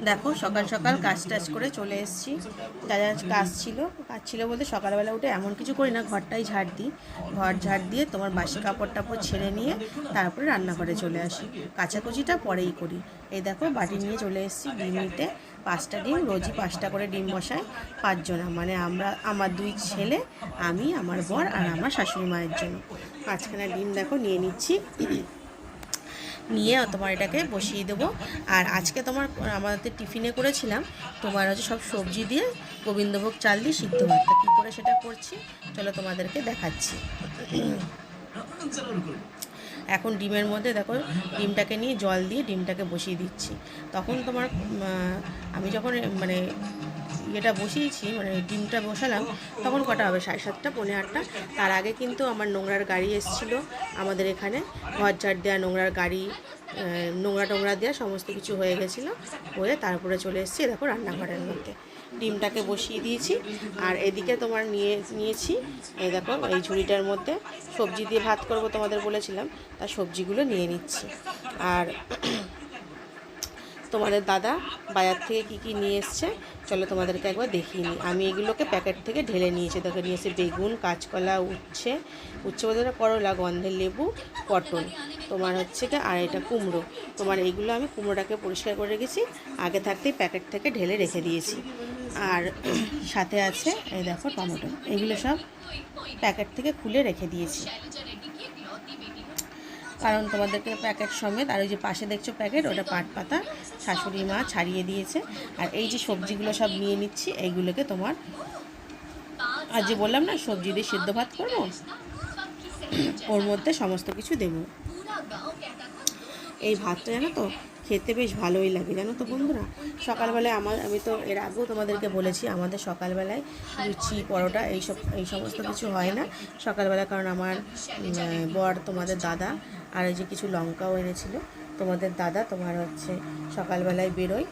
দেখো সকাল সকাল কাজ টাজ করে চলে এসেছি। যা যা কাজ ছিল বলতে সকালবেলা উঠে এমন কিছু করি না, ঘরটাই ঝাড় দিই। ঘর ঝাড় দিয়ে তোমার বাসি কাপড় টাপড় ছেড়ে নিয়ে তারপরে রান্নাঘরে চলে আসি। কাচাকুচিটা পরেই করি। এই দেখো বাটি নিয়ে চলে এসেছি ডিম নিতে। 5টা ডিম, রোজই 5টা করে ডিম বসাই। 5 জনা, মানে আমার 2 ছেলে, আমি, আমার বর আর আমার শাশুড়ি মায়ের জন্য 5খানা ডিম দেখো নিয়ে নিচ্ছি। নিয়ে তোমার এটাকে বসিয়ে দেবো। আর আজকে তোমার আমাদের টিফিনে করেছিলাম তোমার হচ্ছে সব সবজি দিয়ে গোবিন্দভোগ চাল দিয়ে সিদ্ধ ভাতটা। কী করে সেটা করছি চলো তোমাদেরকে দেখাচ্ছি। এখন ডিমের মধ্যে দেখো ডিমটাকে নিয়ে জল দিয়ে ডিমটাকে বসিয়ে দিচ্ছি। তখন তোমার আমি যখন মানে এটা বসিয়েছি, মানে ডিমটা বসালাম, তখন কটা হবে 7:30 পৌনে 8টা। তার আগে কিন্তু আমার নোংরার গাড়ি এসেছিলো আমাদের এখানে। ঘর ঝাড় দেওয়া, নোংরার গাড়ি, নোংরা টোংরা দেওয়া সমস্ত কিছু হয়ে গেছিলো। হয়ে তারপরে চলে এসেছি দেখো রান্নাঘরের মধ্যে। ডিমটাকে বসিয়ে দিয়েছি। আর এদিকে তোমার নিয়েছি এই দেখো এই ঝুড়িটার মধ্যে সবজি দিয়ে ভাত করব তোমাদের বলেছিলাম, তার সবজিগুলো নিয়ে নিচ্ছি। আর তোমাদের দাদা বাজার থেকে কী কী নিয়ে এসছে চলো তোমাদেরকে একবার দেখিয়ে নিই। আমি এগুলোকে প্যাকেট থেকে ঢেলে নিয়েছি। দেখো নিয়েছি বেগুন, কাঁচকলা, উচ্ছে বলতে করলা, গন্ধের লেবু, পটল, তোমার হচ্ছে কি আর এটা কুমড়ো। তোমার এইগুলো আমি কুমড়োটাকে পরিষ্কার করে রেখেছি, আগে থাকতেই প্যাকেট থেকে ঢেলে রেখে দিয়েছি। আর সাথে আছে এই দেখো টমেটো, এগুলো সব প্যাকেট থেকে খুলে রেখে দিয়েছি, কারণ তোমাদেরকে প্যাকেট সমেত। আর ওই যে পাশে দেখছো প্যাকেট, ওটা পাট পাতা শাশুড়ি মা ছাড়িয়ে দিয়েছে। আর এই যে সবজিগুলো সব নিয়ে নিচ্ছি, এইগুলোকে তোমার আর যে বললাম না সবজি দিয়ে সিদ্ধ ভাত করবো, ওর মধ্যে সমস্ত কিছু দেব। এই ভাতটা জানো তো খেতে বেশ ভালোই লাগে জানো তো বন্ধুরা। সকালবেলায় আমি তো এর আগেও তোমাদেরকে বলেছি, আমাদের সকালবেলায় লুচি পরোটা এই সমস্ত কিছু হয় না সকালবেলা, কারণ আমার বর তোমাদের দাদা আর এই যে কিছু লঙ্কাও এনেছিল তোমাদের দাদা, তোমার হচ্ছে সকালবেলায় বেরোয়।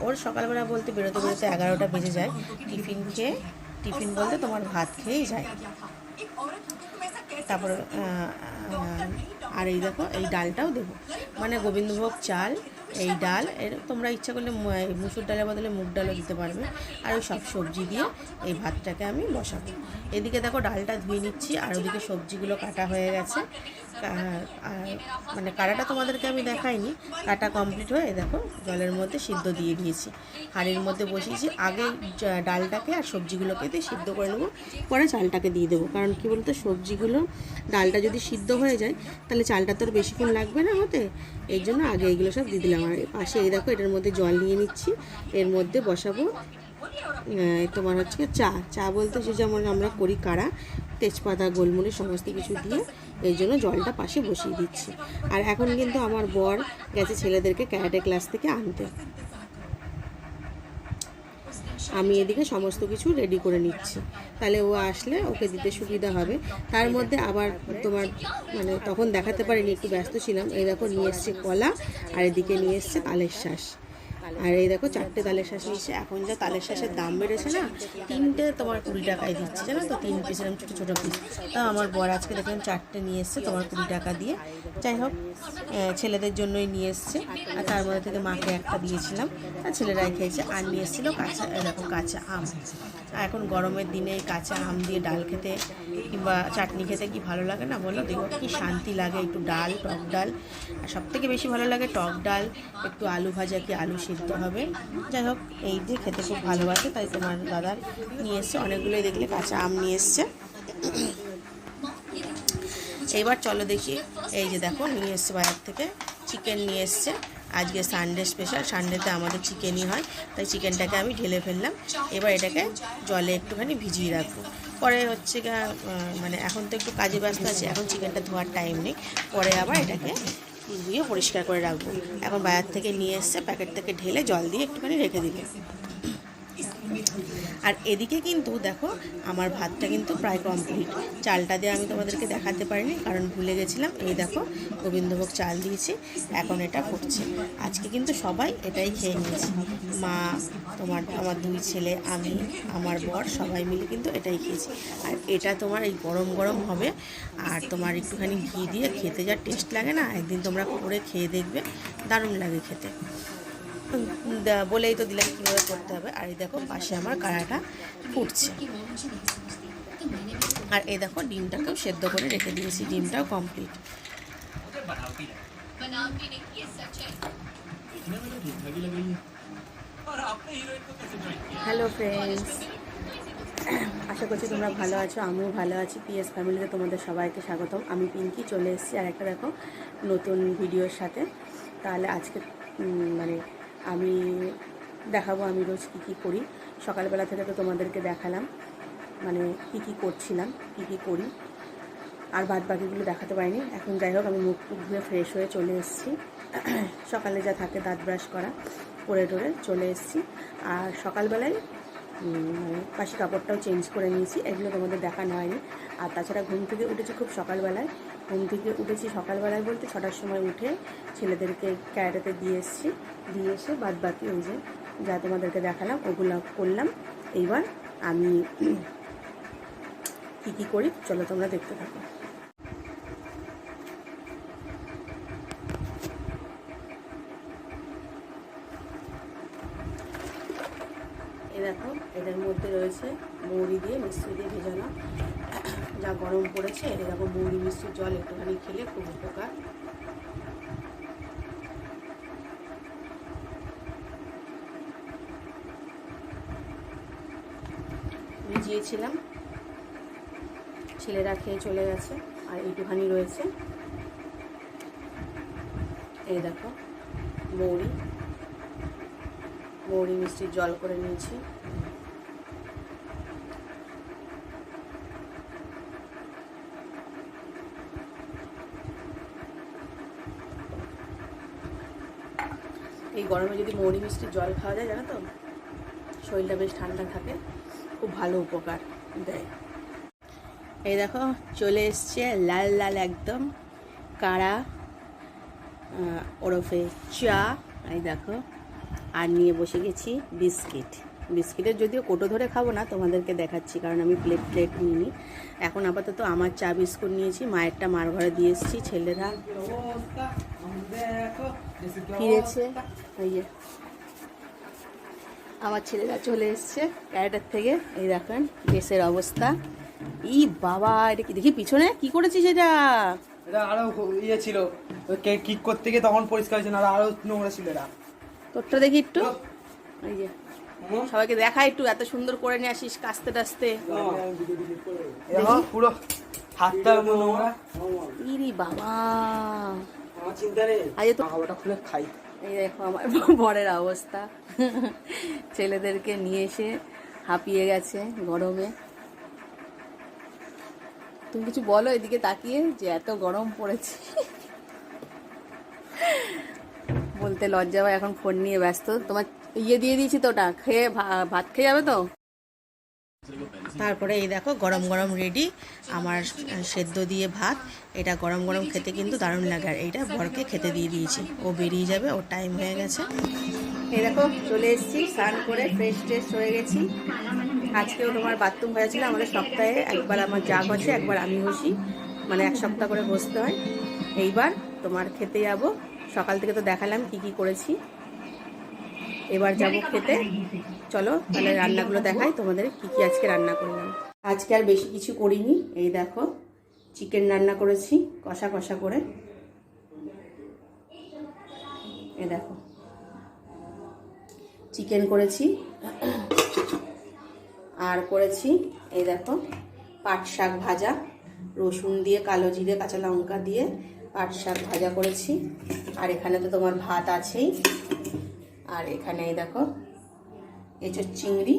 ওর সকালবেলা বলতে বেরোতে বেরোতে 11টা বেজে যায়। টিফিন বলতে তোমার ভাত খেয়েই যায়। তারপরে আর এই দেখো এই ডালটাও দেবো, মানে গোবিন্দভোগ চাল, এই ডাল, এর তোমরা ইচ্ছা করলে মুসুর ডালের বদলে মুগ ডালও দিতে পারবে। আর ওই সব সবজি দিয়ে এই ভাতটাকে আমি বসাবো। এদিকে দেখো ডালটা ধুয়ে নিচ্ছি, আর ওদিকে সবজিগুলো কাটা হয়ে গেছে। আর মানে কাটাটা তোমাদেরকে আমি দেখাইনি, কাটা কমপ্লিট হয়ে দেখো জলের মধ্যে সিদ্ধ দিয়ে দিয়েছি। হাঁড়ির মধ্যে বসিয়েছি, আগে ডালটাকে আর সবজিগুলোকে দিয়ে সিদ্ধ করে নেবো, পরে চালটাকে দিয়ে দেবো। কারণ কি বলতো সবজিগুলো ডালটা যদি সিদ্ধ হয়ে যায় তাহলে চালটা তো আর বেশিক্ষণ লাগবে না হতে, এই জন্য আগে এইগুলো সব দিয়ে দিলাম। আর পাশে এই দেখো এটার মধ্যে জল নিয়ে নিচ্ছি, এর মধ্যে বসাবো তোমার হচ্ছে চা বলতে যে যেমন আমরা করি কাড়া, তেজপাতা, গোলমরিচ সমস্ত কিছু দিয়ে, এই জন্য জলটা পাশে বসিয়ে দিচ্ছি। আর এখন কিন্তু আমার বর গেছে ছেলেদেরকে ক্যারাটে ক্লাস থেকে আনতে, আমি এদিকে সমস্ত কিছু রেডি করে নিচ্ছি, তাহলে ও আসলে ওকে দিতে সুবিধা হবে। তার মধ্যে আবার তোমার মানে তখন দেখাতে পারিনি, একটু ব্যস্ত ছিলাম। এই দেখো নিয়ে এসছে কলা, আর এদিকে নিয়ে এসছে তালের শাঁস। আর এই দেখো 4টে তালের শাঁস নিয়েছে। এখন যা তালের শাঁসের দাম বেড়েছে না, 3টে তোমার 20 টাকায় দিচ্ছে জানো তো, 3 পিস এরকম ছোটো ছোটো পিস। তাও আমার বর আজকে দেখলাম 4টে নিয়ে এসছে তোমার 20 টাকা দিয়ে। যাই হোক ছেলেদের জন্যই নিয়ে এসছে, আর তার মধ্যে থেকে মাকে একটা দিয়েছিলাম, আর ছেলেরাই খেয়েছে। আর নিয়ে এসেছিলো কাঁচা আম। এখন গরমের দিনে এই কাঁচা আম দিয়ে ডাল খেতে কিংবা চাটনি খেতে কি ভালো লাগে না বলো, দেখো কি শান্তি লাগে। একটু ডাল, টক ডাল, আর সবথেকে বেশি ভালো লাগে টক ডাল, একটু আলু ভাজা কি আলু সিদ্ধ হবে। যাই হোক এই দিয়ে খেতে খুব ভালোবাসে, তাই তোমার দাদার নিয়ে এসছে অনেকগুলোই, দেখলে কাঁচা আম নিয়ে এসছে। এইবার চলো দেখি, এই যে দেখো নিয়ে এসছে বাজার থেকে চিকেন নিয়ে এসছে। আজকে সানডে স্পেশাল, সানডেতে আমাদের চিকেনই হয়, তাই চিকেনটাকে আমি ঢেলে ফেললাম। এবার এটাকে জলে একটুখানি ভিজিয়ে রাখবো, পরে হচ্ছে মানে এখন তো একটু কাজে ব্যস্ত আছে, এখন চিকেনটা ধোয়ার টাইম নেই, পরে আবার এটাকে ধুয়ে পরিষ্কার করে রাখবো। এখন বাজার থেকে নিয়ে এসছে, প্যাকেট থেকে ঢেলে জল দিয়ে একটুখানি রেখে দিলে। আর এদিকে কিন্তু দেখো আমার ভাতটা কিন্তু প্রায় কমপ্লিট। চালটা দিয়ে আমি তোমাদেরকে দেখাতে পারিনি কারণ ভুলে গেছিলাম। এই দেখো গোবিন্দভোগ চাল দিয়েছি, এখন এটা ফুটছে। আজকে কিন্তু সবাই এটাই খেয়ে নিয়েছি, মা, আমার 2 ছেলে, আমি, আমার বর, সবাই মিলে কিন্তু এটাই খেয়েছি। আর এটা তোমার এই গরম গরম হবে, আর তোমার একটুখানি ঘি দিয়ে খেতে যা টেস্ট লাগে না, একদিন তোমরা করে খেয়ে দেখবে, দারুণ লাগে খেতে। বলেই তো দিলাম কীভাবে করতে হবে। আর এই দেখো পাশে আমার কাড়াটা ফুটছে। আর এই দেখো ডিমটাকেও সেদ্ধ করে রেখে দিয়েছি, ডিমটাও কমপ্লিট। হ্যালো ফ্রেন্ডস, আশা করছি তোমরা ভালো আছো, আমিও ভালো আছি। পিএস ফ্যামিলিতে তোমাদের সবাইকে স্বাগতম। আমি পিঙ্কি চলে এসেছি আর একটা দেখো নতুন ভিডিওর সাথে। তাহলে আজকে মানে আমি দেখাবো আমি রোজ কী কী করি। সকালবেলা থেকে তো তোমাদেরকে দেখালাম মানে কী করছিলাম, কী করি, আর বাদ বাকিগুলো দেখাতে পারিনি। এখন যাই হোক, আমি মুখ ধুয়ে ফ্রেশ হয়ে চলে এসেছি। সকালে যা থাকে দাঁত ব্রাশ করা করে টোরে চলে এসেছি। আর সকালবেলায় বাসি কাপড়টাও চেঞ্জ করে নিয়েছি, এগুলো তোমাদের দেখানো হয়নি। আর তাছাড়া ঘুম থেকে উঠেছি খুব সকালবেলায়, সকালবেলায় বলতে 6টার সময় উঠে ছেলেদেরকে ক্যারাটেতে দিয়ে এসেছি। দিয়ে এসে বাদ বাকি ওই যে যা তোমাদেরকে দেখালাম ওগুলো করলাম। এইবার আমি কী করি চলো তোমরা দেখতে থাকো। এই দেখো এদের মধ্যে রয়েছে মৌরি দিয়ে মিষ্টি দিয়ে ভেজানো, যা গরম পড়েছে। এই দেখো মৌরি মিষ্টির জল একটুখানি খেলে খুব উপকার। ভিজিয়েছিলাম, ছেলেরা খেয়ে চলে গেছে, আর এইটুখানি রয়েছে। এই দেখো মৌরি মিষ্টির জল করে নিয়েছি। এই গরমে যদি মৌরি মিষ্টির জল খাওয়া যায়, জানো তো শরীরটা বেশ ঠান্ডা থাকে, খুব ভালো উপকার দেয়। এই দেখো চলে এসছে লাল লাল একদম কাড়া ওরফে চা। এই দেখো আর নিয়ে বসে গেছি বিস্কিটের যদিও কোটো ধরে খাবো না, তোমাদেরকে দেখাচ্ছি কারণ আমি প্লেট নিইনি। এখন আপাতত আমার চা বিস্কুট নিয়েছি, মায়েরটা মার ঘরে দিয়ে এসেছি। ছেলেরা ফিরেছে, এই যে আমার ছেলেরা চলে এসছে ক্যারেটার থেকে। এই দেখেন ড্রেসের অবস্থা, ই বাবা এটা কি দেখি পিছনে কি করেছিস? এটা আরো ইয়ে ছিল, কিক করতে গিয়ে তখন পরিষ্কার হয়েছে না, আরো নোংরা ছিল। এটা তোরটা দেখি একটু, এই যে সবাইকে দেখা একটু, এত সুন্দর করে নিয়ে আসিস কাস্তে টাস্তে, পুরো হাতটা নোংরা। ইরি বাবা আমার চিন্তা নেই, আজ তো খাবারটা খুলে খাই। এই দেখো আমার বরের অবস্থা, ছেলেদেরকে নিয়ে এসে হাঁপিয়ে গেছে গরমে। তুমি কিছু বলো এদিকে তাকিয়ে যে এত গরম পড়েছে। বলতে লজ্জা হয়, এখন ফোন নিয়ে ব্যস্ত। তোমার ইয়ে দিয়ে দিয়েছি তো, ওটা খেয়ে ভাত খেয়ে যাবে তো। তারপরে এই দেখো গরম গরম রেডি আমার সেদ্ধ দিয়ে ভাত। এটা গরম গরম খেতে কিন্তু দারুণ লাগে। আর এইটা বরকে খেতে দিয়ে দিয়েছি, ও বেরিয়ে যাবে, ওর টাইম হয়ে গেছে। এই দেখো চলে এসেছি, স্নান করে ফ্রেশ ট্রেশ হয়ে গেছি। আজকেও তোমার বাথরুম হয়েছিল, আমাদের সপ্তাহে একবার আমার যা বসে একবার আমি বসি, মানে 1 সপ্তাহ করে বসতে হয়। এইবার তোমার খেতে যাবো। সকাল থেকে তো দেখালাম কি করেছি, এবার যাব খেতে। চলো তাহলে রান্নাগুলো দেখাই তোমাদের, কি আজকে রান্না করলাম। আজকে আর বেশি কিছু করিনি, এই দেখো চিকেন রান্না করেছি কষা কষা করে। এই দেখো চিকেন করেছি, আর করেছি এই দেখো পাট শাক ভাজা, রসুন দিয়ে কালো জিরে কাঁচা লঙ্কা দিয়ে পাট শাক ভাজা করেছি। আর এখানে তো তোমার ভাত আছেই। আর এখানে এই দেখো এঁচোড় চিংড়ি,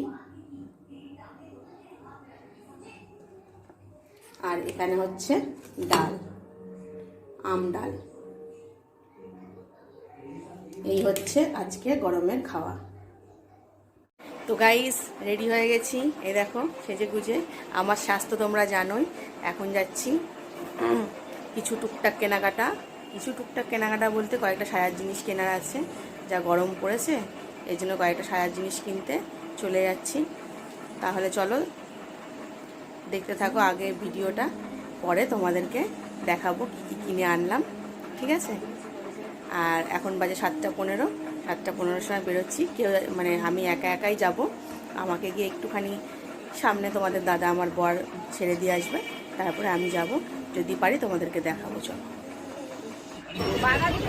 আর এখানে হচ্ছে ডাল, আম ডাল। এই হচ্ছে আজকে গরমের খাওয়া। তো গাইস রেডি হয়ে গেছি, এই দেখো সেজে গুজে। আমার স্বাস্থ্য তোমরা জানোই। এখন যাচ্ছি কিছু টুকটাক কেনাকাটা বলতে কয়েকটা সাজার জিনিস কেনার আছে, যা গরম পড়েছে এই জন্য কয়েকটা সাজার জিনিস কিনতে চলে যাচ্ছি। তাহলে চলো দেখতে থাকো আগে ভিডিওটা, পরে তোমাদেরকে দেখাবো কী কিনে আনলাম, ঠিক আছে? আর এখন বাজে 7টা 15, 7:15 সময় বেরোচ্ছি। কেউ মানে আমি একা একাই যাব, আমাকে গিয়ে একটুখানি সামনে তোমাদের দাদা আমার বর ছেড়ে দিয়ে আসবে, তারপরে আমি যাব, যদি পারি তোমাদেরকে দেখাবো। চলো,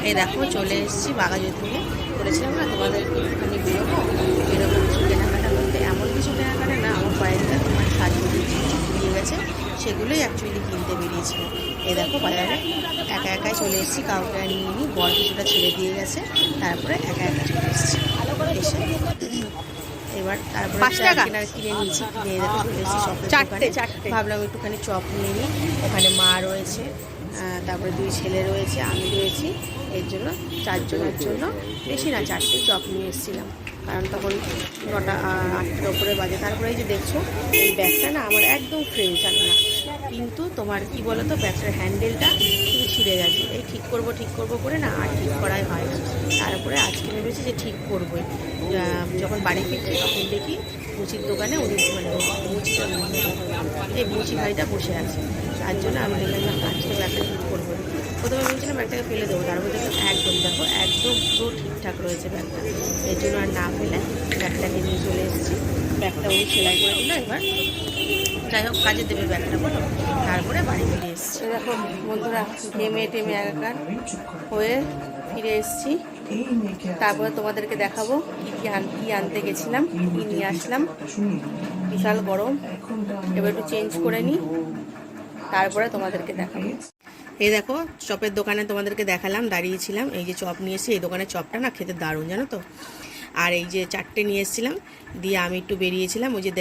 এই দেখো চলে এসেছি বাঘাযতীন থেকে। বলেছিলাম না তোমাদেরকে একটুখানি বেরোবো কিছু কেনাকাটা করতে। এমন কিছু কেনাকাটা না, আমার কয়েকটা তোমার সাজগুলি দিয়ে গেছে, সেগুলোই অ্যাকচুয়ালি কিনতে বেরিয়েছিলাম। এই দেখো বাজারে একা একাই চলে এসেছি, কাউকে আর নিয়ে নিই। বর কিছুটা ছেড়ে দিয়ে গেছে, তারপরে একা একা চলে এসেছি। এসে এবার তারপরে কিনে নিয়েছি, কিনে দেখো চলে এসেছি চপের। ভাবলাম একটুখানি চপ নিয়ে নিই। ওখানে মা রয়েছে, তারপরে 2 ছেলে রয়েছে, আমি রয়েছি। এর জন্য 4 জনের জন্য, বেশি না 4টে চপ নিয়ে এসেছিলাম, কারণ তখন 9টা 8টার উপরে বাজে। তারপরে এই যে দেখছো এই ব্যাগটা না আমার একদম ফ্রেশ জানো না, কিন্তু তোমার কি বলো তো, ব্যাগটার হ্যান্ডেলটা কিন্তু ছিঁড়ে গেছে। এই ঠিক করব করে না আর ঠিক করাই হয় না। তারপরে আজকে ভেবেছি যে ঠিক করবোই। যখন বাড়ি ফিরছি তখন দেখি মুচির দোকানে উনি মানে এই মুচি ভাইটা বসে আছে। তার জন্য আমি দেখলাম আজকে ব্যাগটা ঠিক করবো। প্রথমে ভেবেছিলাম ব্যাগটাকে ফেলে দেবো, তারপর দেখলাম একদম পুরো ঠিকঠাক রয়েছে ব্যাগটা। এর জন্য আর না ফেলে ব্যাগটাকে নিয়ে চলে এসেছি। ব্যাগটা উনি সেলাই করে দিল, এবার যাই হোক কাজে দেবে ব্যাগটা, বলো। তারপরে বাড়ি ফিরে এসেছি। দেখো বন্ধুরা, টেমে একাকার হয়ে ফিরে এসেছি। তারপরে তোমাদেরকে দেখাবো কি আনতে গেছিলাম, কি নিয়ে আসলাম। বিশাল গরম, এবার একটু চেঞ্জ করে নিই, তারপরে তোমাদেরকে দেখাবো। এই দেখো চপের দোকানে তোমাদেরকে দেখালাম, দাঁড়িয়েছিলাম। এই যে চপ নিয়ে এসেছি, এই দোকানের চপটা না খেতে দারুণ জানো তো। আর এই যে 4টে নিয়ে এসেছিলাম, দিয়ে আমি একটু বেরিয়েছিলাম। ওই যে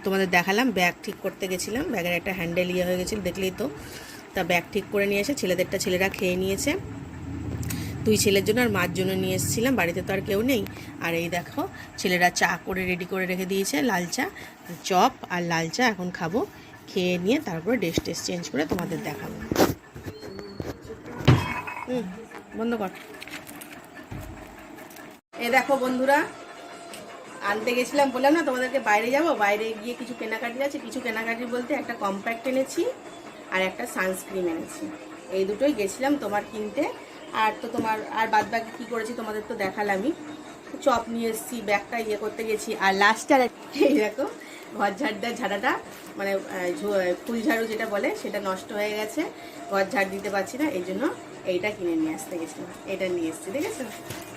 তোমাদের দেখালাম, ব্যাগ ঠিক করতে গেছিলাম, ব্যাগের একটা হ্যান্ডেল হয়ে গেছিলো, দেখলেই তো। তা ব্যাগ ঠিক করে নিয়ে এসে ছেলেরা খেয়ে নিয়েছে। 2 ছেলের জন্য আর মার জন্য নিয়ে এসেছিলাম, বাড়িতে তো আর কেউ নেই। আর এই দেখো ছেলেরা চা করে রেডি করে রেখে দিয়েছে, লাল চা, চপ আর লাল চা এখন খাবো। খেয়ে নিয়ে তারপরে ড্রেস চেঞ্জ করে তোমাদের দেখাবো। বন্ধ কর। এই দেখো বন্ধুরা, আনতে গেছিলাম, বললাম না তোমাদেরকে বাইরে যাব, বাইরে গিয়ে কিছু কেনাকাটি আছে। কিছু কেনাকাটি বলতে একটা কম্প্যাক্ট এনেছি আর একটা সানস্ক্রিন এনেছি। এই দুটোই গেছিলাম তোমার কিনতে। আর তো তোমার আর বাদ বাকি কী করেছি তোমাদের তো দেখালামই। চপ নিয়ে এসেছি, ব্যাগটা করতে গেছি। আর লাস্টে আর এই দেখো ঘর ঝাড়টা মানে ফুল ঝাড়ু যেটা বলে, সেটা নষ্ট হয়ে গেছে, ঘর ঝাড় দিতে পারছি না, এই জন্য এইটা কিনে নিয়ে আসতে গেছিলাম। এটা নিয়ে এসেছি, দেখেছো।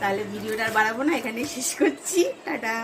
তাহলে ভিডিওটা আর বাড়াবো না, এখানেই শেষ করছি। টাটা।